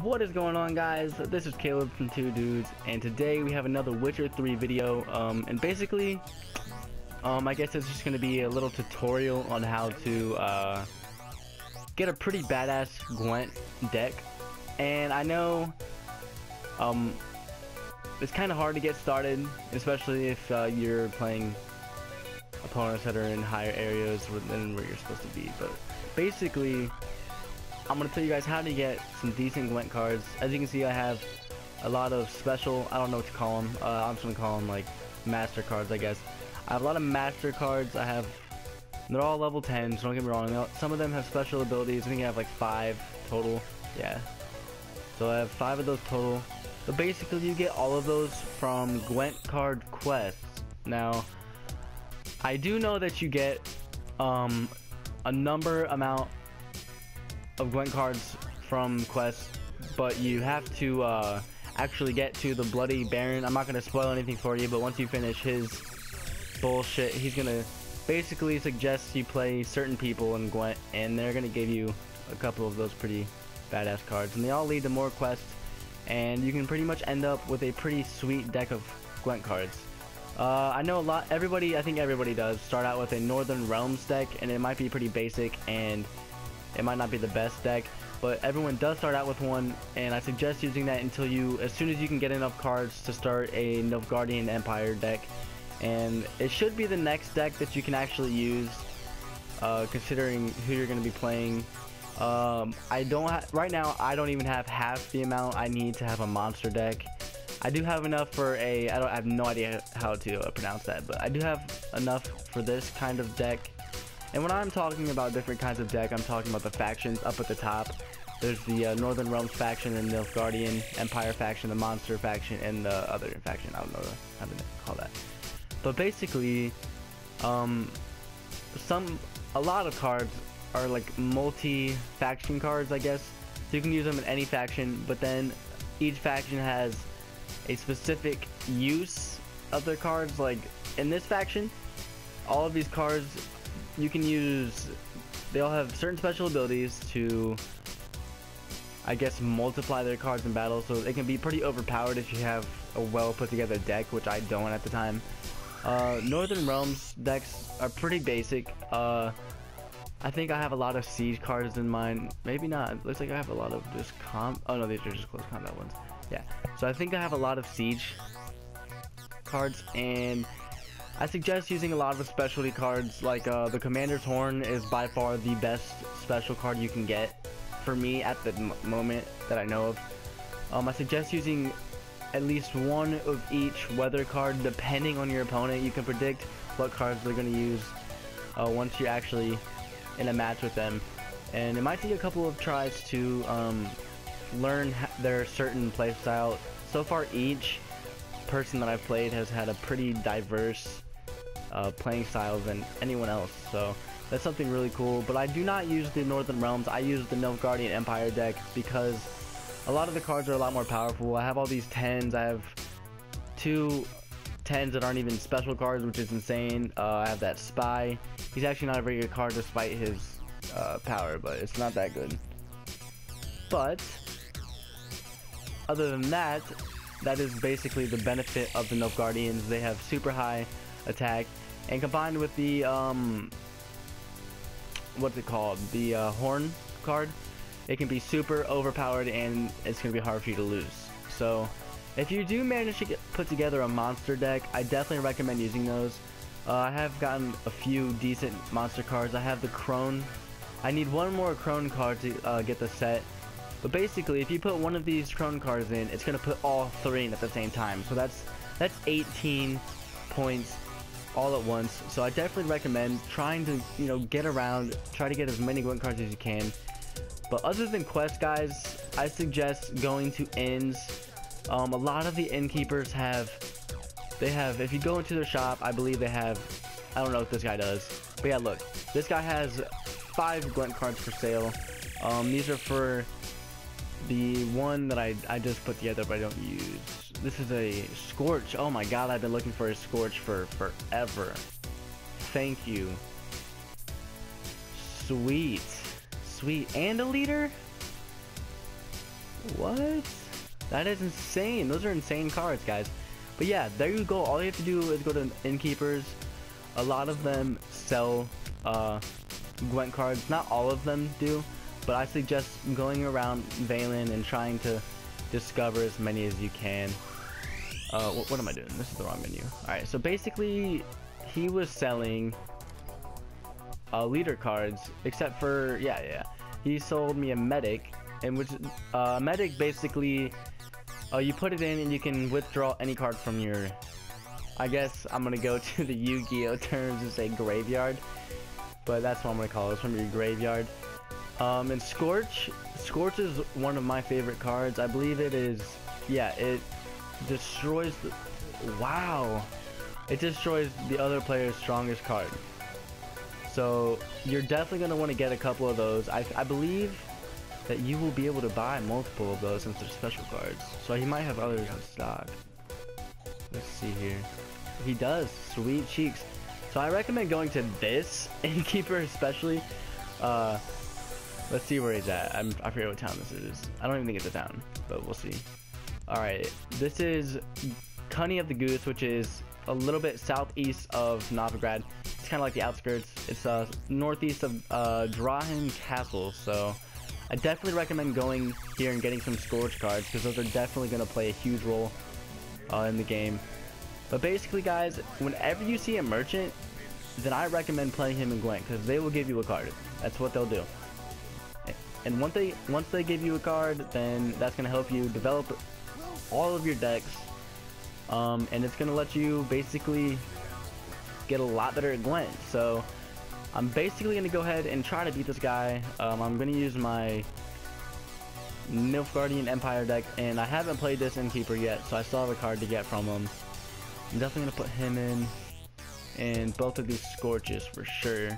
What is going on, guys? This is Caleb from Two Dudes, and today we have another Witcher 3 video. And basically, I guess it's just gonna be a little tutorial on how to get a pretty badass Gwent deck. And I know it's kind of hard to get started, especially if you're playing opponents that are in higher areas than where you're supposed to be. But basically, I'm going to tell you guys how to get some decent Gwent cards. As you can see, I have a lot of special, I don't know what to call them, I'm just going to call them like master cards, I guess. I have a lot of master cards. They're all level 10, so don't get me wrong. Some of them have special abilities. I think I have like 5 total, yeah. So I have 5 of those total. But basically you get all of those from Gwent card quests. Now, I do know that you get a amount of Gwent cards from quests, but you have to actually get to the Bloody Baron. I'm not going to spoil anything for you, but once you finish his bullshit, he's going to basically suggest you play certain people in Gwent, and they're going to give you a couple of those pretty badass cards, and they all lead to more quests, and you can pretty much end up with a pretty sweet deck of Gwent cards. I know I think everybody does start out with a Northern Realms deck, and it might be pretty basic, and it might not be the best deck, but everyone does start out with one, and I suggest using that as soon as you can get enough cards to start a Nilfgaardian Empire deck. And it should be the next deck that you can actually use, considering who you're going to be playing. Right now I don't even have half the amount I need to have a monster deck. I do have enough for I have no idea how to pronounce that, but I do have enough for this kind of deck. And when I'm talking about different kinds of deck, I'm talking about the factions up at the top. There's the Northern Realms faction, and the Nilfgaardian Empire faction, the Monster faction, and the other faction. I don't know how to call that. But basically, a lot of cards are like multi-faction cards, I guess. So you can use them in any faction, but then each faction has a specific use of their cards. Like in this faction, all of these cards you can use, they all have certain special abilities to, I guess, multiply their cards in battle, so they can be pretty overpowered if you have a well put together deck, which I don't at the time. Northern Realms decks are pretty basic. I think I have a lot of siege cards in mine. Maybe not. It looks like I have a lot of just oh no, these are just close combat ones. Yeah, so I think I have a lot of siege cards, and I suggest using a lot of the specialty cards. Like the Commander's Horn is by far the best special card you can get for me at the moment that I know of. I suggest using at least one of each weather card depending on your opponent. You can predict what cards they're going to use once you're actually in a match with them, and it might take a couple of tries to learn their certain playstyle. So far, each person that I've played has had a pretty diverse playing style than anyone else, so that's something really cool. But I do not use the Northern Realms. I use the Nilfgaardian Empire deck because a lot of the cards are a lot more powerful. I have all these 10s. I have 2 10s that aren't even special cards, which is insane. I have that Spy. He's actually not a very good card despite his power, but it's not that good. But other than that, that is basically the benefit of the Nilfgaardians. They have super high attack, and combined with the what's it called, the horn card, it can be super overpowered, and it's gonna be hard for you to lose. So if you do manage to put together a monster deck, I definitely recommend using those. I have gotten a few decent monster cards. I have the Crone. I need one more Crone card to get the set. But basically, if you put one of these Crone cards in, it's gonna put all 3 in at the same time. So that's 18 points all at once. So I definitely recommend trying to, try to get as many Gwent cards as you can. But other than quests, guys, I suggest going to inns. A lot of the innkeepers if you go into their shop, I believe they have, I don't know what this guy does, but yeah, look, this guy has 5 Gwent cards for sale. These are for the one that I just put together but I don't use. This is a Scorch. Oh my god, I've been looking for a Scorch for forever. Thank you. Sweet. And a leader? What? That is insane. Those are insane cards, guys. But yeah, there you go. All you have to do is go to Innkeepers. A lot of them sell Gwent cards. Not all of them do, but I suggest going around Valen and trying to discover as many as you can. What am I doing? This is the wrong menu. Alright, so basically he was selling leader cards, except for yeah, he sold me a medic, in which medic basically you put it in and you can withdraw any card from your, I guess I'm gonna go to the Yu-Gi-Oh terms and say graveyard, but that's what I'm gonna call it, from your graveyard. And Scorch is one of my favorite cards. I believe it is, yeah, it destroys the, wow, it destroys the other player's strongest card. So you're definitely going to want to get a couple of those. I believe that you will be able to buy multiple of those since they're special cards. So he might have others in stock. Let's see here. He does. Sweet cheeks. So I recommend going to this Innkeeper especially. Let's see where he's at. I forget what town this is. I don't even think it's a town, but we'll see. Alright, this is Cunny of the Goose, which is a little bit southeast of Novigrad. It's kind of like the outskirts. It's northeast of Drahen Castle, so I definitely recommend going here and getting some Scourge cards, because those are definitely going to play a huge role in the game. But basically, guys, whenever you see a merchant, then I recommend playing him in Gwent, because they will give you a card. That's what they'll do. And once they give you a card, then that's going to help you develop all of your decks, and it's gonna let you basically get a lot better at Gwent. So I'm basically gonna go ahead and try to beat this guy. I'm gonna use my Nilfgaardian Empire deck, and I haven't played this Innkeeper yet, so I still have a card to get from him. I'm definitely gonna put him in, and both of these Scorches for sure.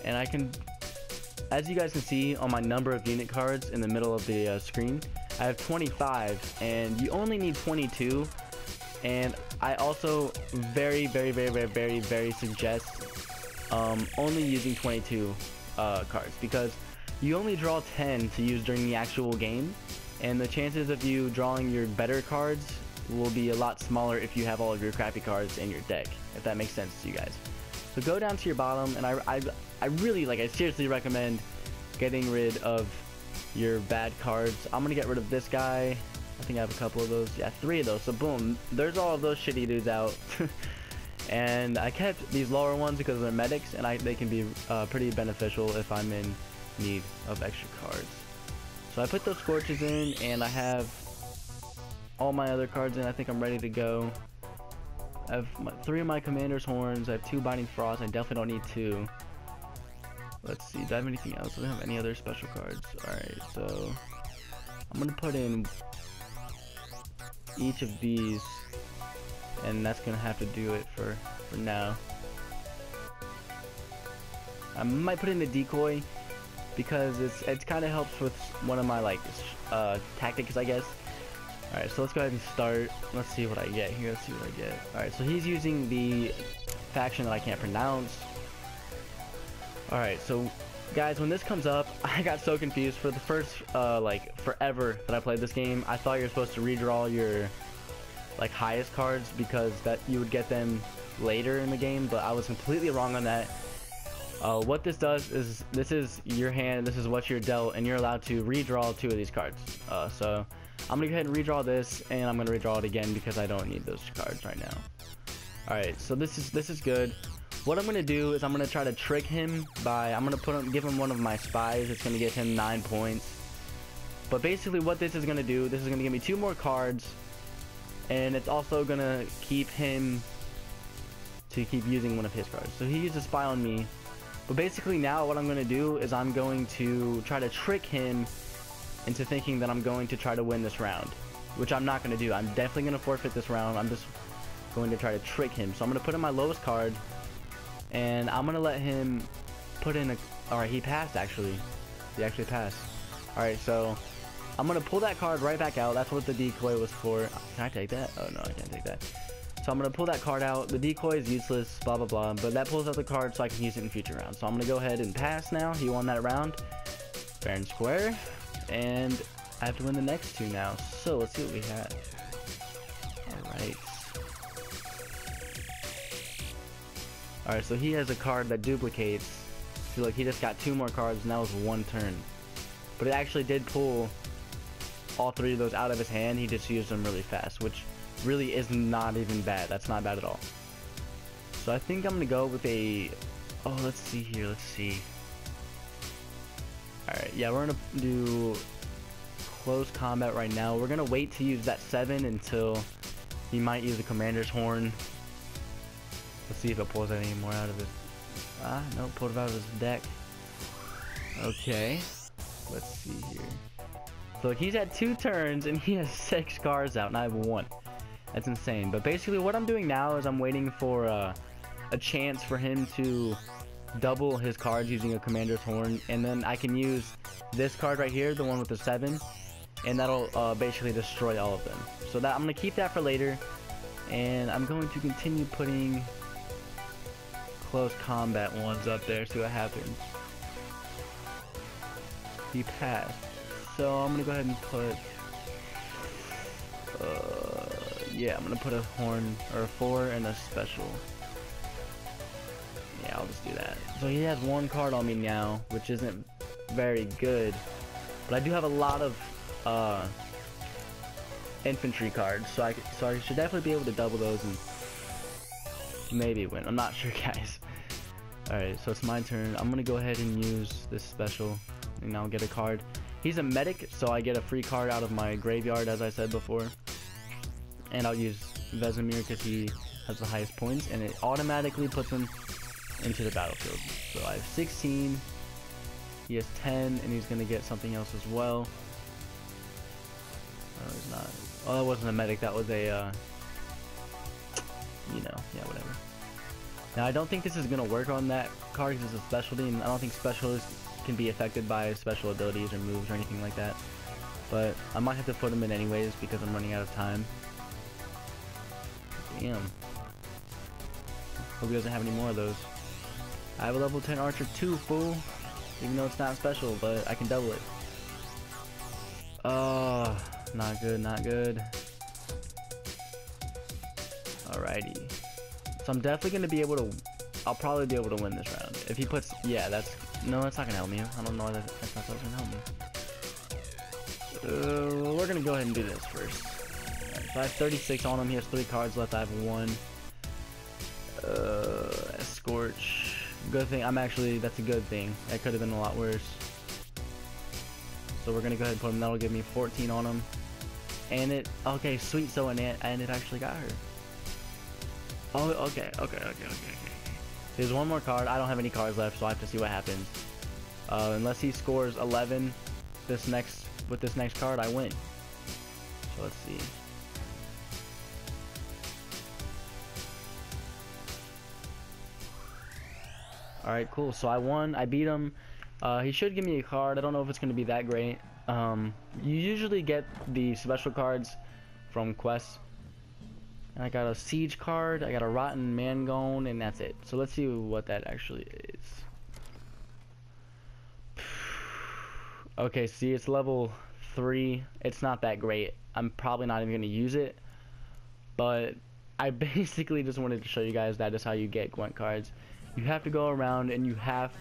And I can, as you guys can see on my number of unit cards in the middle of the screen, I have 25, and you only need 22. And I also very suggest only using 22 cards, because you only draw 10 to use during the actual game, and the chances of you drawing your better cards will be a lot smaller if you have all of your crappy cards in your deck, if that makes sense to you guys. So go down to your bottom, and I really, like, I seriously recommend getting rid of your bad cards. I'm gonna get rid of this guy. I think I have a couple of those. Yeah, 3 of those. So boom, there's all of those shitty dudes out. And I kept these lower ones because they're medics, and they can be pretty beneficial if I'm in need of extra cards. So I put those Scorches in, and I have all my other cards in. I think I'm ready to go. I have 3 of my Commander's Horns. I have 2 Binding Frost. I definitely don't need 2. Let's see, do I have anything else? I don't have any other special cards. Alright, so I'm gonna put in each of these, and that's gonna have to do it for now. I might put in the decoy, because it kind of helps with one of my, like, tactics, I guess. Alright, so let's go ahead and start. Let's see what I get here. Let's see what I get. Alright, so he's using the faction that I can't pronounce. Alright, so guys, when this comes up, I got so confused. For the first like forever that I played this game, I thought you're supposed to redraw your like highest cards, because that you would get them later in the game, but I was completely wrong on that. What this does is, this is your hand, this is what you're dealt, and you're allowed to redraw 2 of these cards. So I'm gonna go ahead and redraw this, and I'm gonna redraw it again because I don't need those cards right now. Alright, so this is good. What I'm gonna do is I'm gonna try to trick him by, I'm gonna give him one of my spies. It's gonna give him 9 points. But basically what this is gonna do, this is gonna give me 2 more cards, and it's also gonna keep him to keep using one of his cards. So he used a spy on me. But basically now what I'm gonna do is I'm going to try to trick him into thinking that I'm going to try to win this round, which I'm not gonna do. I'm definitely gonna forfeit this round. I'm just going to try to trick him. So I'm gonna put in my lowest card, and I'm gonna let him put in a, alright, he passed actually. He actually passed. Alright, so I'm gonna pull that card right back out. That's what the decoy was for. Can I take that? Oh no, I can't take that. So I'm gonna pull that card out. The decoy is useless, blah blah blah, but that pulls out the card so I can use it in future rounds. So I'm gonna go ahead and pass now. He won that round, fair and square. And I have to win the next two now. So let's see what we have. Alright. Alright, so he has a card that duplicates. So like he just got 2 more cards and that was 1 turn. But it actually did pull all 3 of those out of his hand. He just used them really fast, which really is not even bad. That's not bad at all. So I think I'm gonna go with a... Oh, let's see here. Let's see. Alright, yeah, we're gonna do close combat right now. We're gonna wait to use that 7 until he might use the commander's horn. Let's see if it pulls any more out of his... Ah, no, pulled it out of his deck. Okay. Let's see here. So he's had 2 turns and he has 6 cards out and I have 1. That's insane. But basically what I'm doing now is I'm waiting for a chance for him to double his cards using a commander's horn, and then I can use this card right here, the one with the 7, and that'll basically destroy all of them. So that I'm gonna keep that for later, and I'm going to continue putting close combat ones up there, see what happens. He passed, so I'm gonna go ahead and put yeah, I'm gonna put a horn or a 4 and a special. Yeah, I'll just do that. So he has 1 card on me now, which isn't very good, but I do have a lot of infantry cards, so I should definitely be able to double those and maybe win. I'm not sure, guys. Alright, so it's my turn. I'm gonna go ahead and use this special and I'll get a card. He's a medic, so I get a free card out of my graveyard, as I said before, and I'll use Vesemir because he has the highest points and it automatically puts him into the battlefield. So I have 16, he has 10, and he's gonna get something else as well. Oh, he's not. Oh, that wasn't a medic, that was a you know, yeah, whatever. Now I don't think this is gonna work on that card because it's a specialty, and I don't think specialists can be affected by special abilities or moves or anything like that, but I might have to put him in anyways because I'm running out of time. Damn, hope he doesn't have any more of those. I have a level 10 archer too, fool. Even though it's not special, but I can double it. Oh, not good, not good. Alrighty. So I'm definitely going to be able to... I'll probably be able to win this round. If he puts... Yeah, that's... No, that's not going to help me. I don't know why that's not going to help me. We're going to go ahead and do this first. Right, so I have 36 on him. He has 3 cards left. I have 1. Scorch. Good thing, that's a good thing. That could have been a lot worse. So we're gonna go ahead and put him, that'll give me 14 on him. And it, okay, sweet, so and it actually got her. Oh, okay. There's 1 more card, I don't have any cards left, so I have to see what happens. Unless he scores 11 with this next card, I win. So let's see. Alright, cool. So I won. I beat him. He should give me a card. I don't know if it's going to be that great. You usually get the special cards from quests. And I got a siege card. I got a rotten mangone, and that's it. So let's see what that actually is. Okay, see, it's level 3. It's not that great. I'm probably not even going to use it. But I basically just wanted to show you guys that is how you get Gwent cards. You have to go around and you have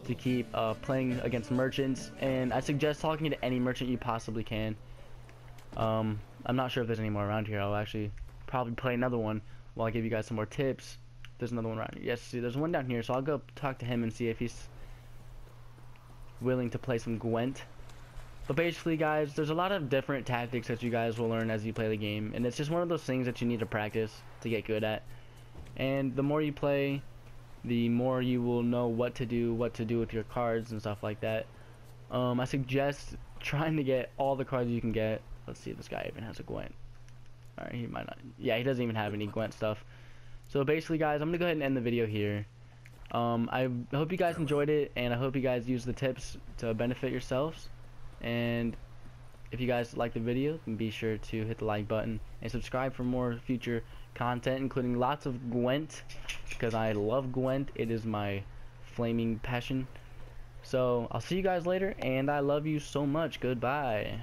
to keep playing against merchants, and I suggest talking to any merchant you possibly can. I'm not sure if there's any more around here. I'll actually probably play another one while I give you guys some more tips. There's another one around here. Yes, see, there's one down here, so I'll go talk to him and see if he's willing to play some Gwent. But basically, guys, there's a lot of different tactics that you guys will learn as you play the game, and it's just one of those things that you need to practice to get good at. And the more you play, the more you will know what to do with your cards and stuff like that. I suggest trying to get all the cards you can get. Let's see if this guy even has a Gwent. Alright, he might not. Yeah, he doesn't even have any Gwent stuff. So basically, guys, I'm gonna go ahead and end the video here. I hope you guys enjoyed it, and I hope you guys use the tips to benefit yourselves. And if you guys like the video, then be sure to hit the like button and subscribe for more future content, including lots of Gwent, because I love Gwent. It is my flaming passion. So I'll see you guys later, and I love you so much. Goodbye.